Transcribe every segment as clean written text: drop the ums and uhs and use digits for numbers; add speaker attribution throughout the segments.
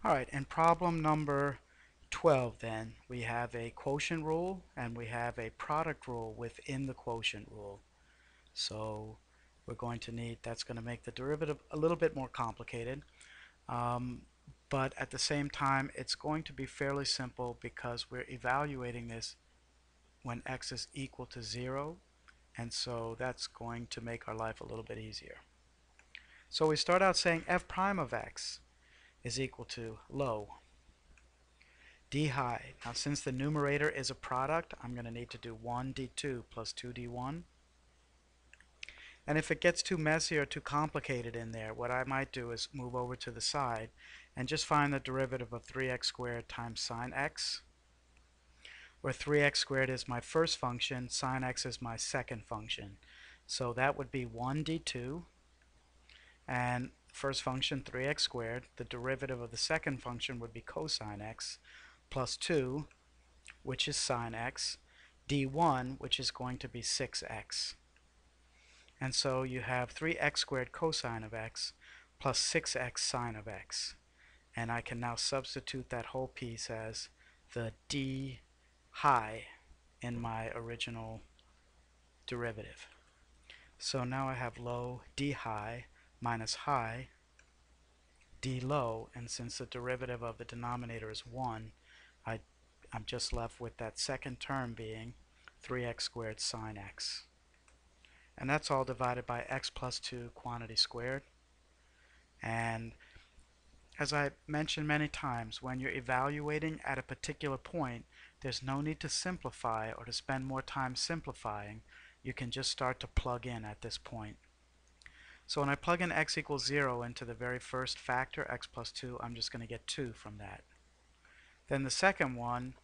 Speaker 1: Alright, in problem number 12 then, we have a quotient rule and we have a product rule within the quotient rule. So we're going to need, that's going to make the derivative a little bit more complicated. Um, but at the same time, it's going to be fairly simple because we're evaluating this when x is equal to 0, and so that's going to make our life a little bit easier. So we start out saying f prime of x is equal to low d high. Now since the numerator is a product, I'm going to need to do 1d2 plus 2d1. And if it gets too messy or too complicated in there, what I might do is move over to the side and just find the derivative of 3x squared times sine x, where 3x squared is my first function, sine x is my second function. So that would be 1d2, and first function 3x squared, the derivative of the second function would be cosine x, plus 2, which is sine x, d1, which is going to be 6x. And so you have 3x squared cosine of x plus 6x sine of x. And I can now substitute that whole piece as the d high in my original derivative. So now I have low d high minus high d low, and since the derivative of the denominator is 1, I'm just left with that second term being 3x squared sine x. And that's all divided by x plus 2 quantity squared. And as I mentioned many times, when you're evaluating at a particular point, there's no need to simplify or to spend more time simplifying. You can just start to plug in at this point. So when I plug in x equals 0 into the very first factor, x plus 2, I'm just going to get 2 from that. Then the second one,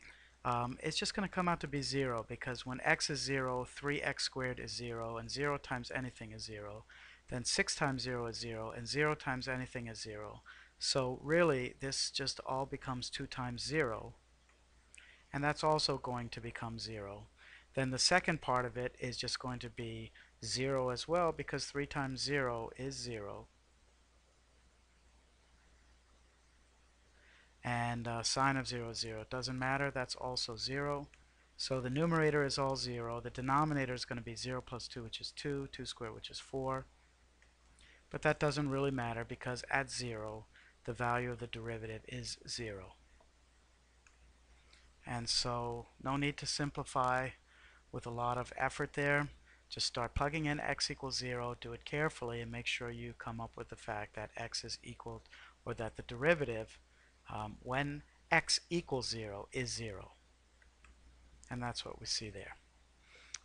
Speaker 1: it's just going to come out to be 0, because when x is 0, 3x squared is 0, and 0 times anything is 0. Then 6 times 0 is 0, and 0 times anything is 0. So really, this just all becomes 2 times 0, and that's also going to become 0. Then the second part of it is just going to be 0 as well, because 3 times 0 is 0. And sine of 0 is 0. It doesn't matter, that's also 0. So the numerator is all 0. The denominator is going to be 0 plus 2, which is 2, 2 squared, which is 4. But that doesn't really matter, because at 0, the value of the derivative is 0. And so no need to simplify with a lot of effort there. Just start plugging in x equals 0, do it carefully, and make sure you come up with the fact that x is equal, or that the derivative when x equals 0 is 0. And that's what we see there.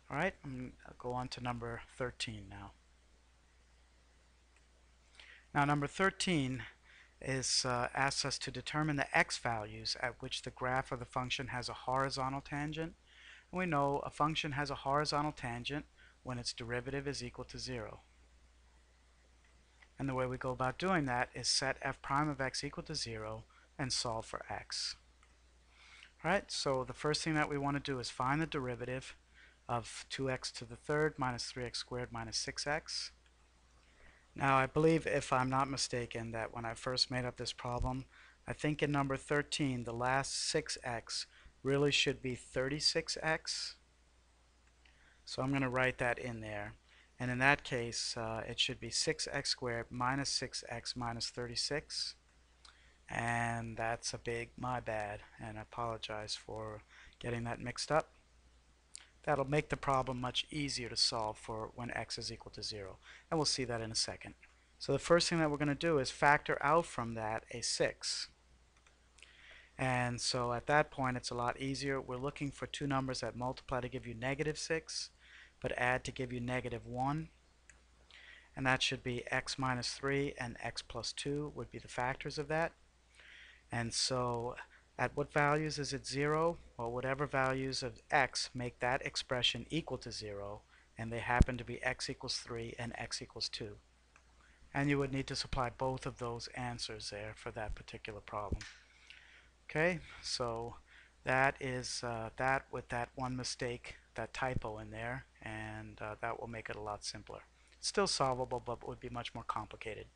Speaker 1: Alright, I'll go on to number 13 now. Now number 13 is asks us to determine the x values at which the graph of the function has a horizontal tangent. And we know a function has a horizontal tangent when its derivative is equal to 0. And the way we go about doing that is set f prime of x equal to 0 and solve for x. Alright, so the first thing that we want to do is find the derivative of 2x to the third minus 3x squared minus 6x. Now I believe, if I'm not mistaken, that when I first made up this problem, I think in number 13 the last 6x really should be 36x. So I'm going to write that in there. And in that case, it should be 6x squared minus 6x minus 36. And that's a big my bad, and I apologize for getting that mixed up. That'll make the problem much easier to solve for when x is equal to 0, and we'll see that in a second. So the first thing that we're going to do is factor out from that a 6. And so at that point it's a lot easier. We're looking for two numbers that multiply to give you negative 6 but add to give you negative 1, and that should be x minus 3 and x plus 2 would be the factors of that. And so at what values is it 0? Well, whatever values of x make that expression equal to 0, and they happen to be x equals 3 and x equals 2. And you would need to supply both of those answers there for that particular problem. Okay, so that is that with that one mistake, that typo in there, and that will make it a lot simpler. It's still solvable, but it would be much more complicated.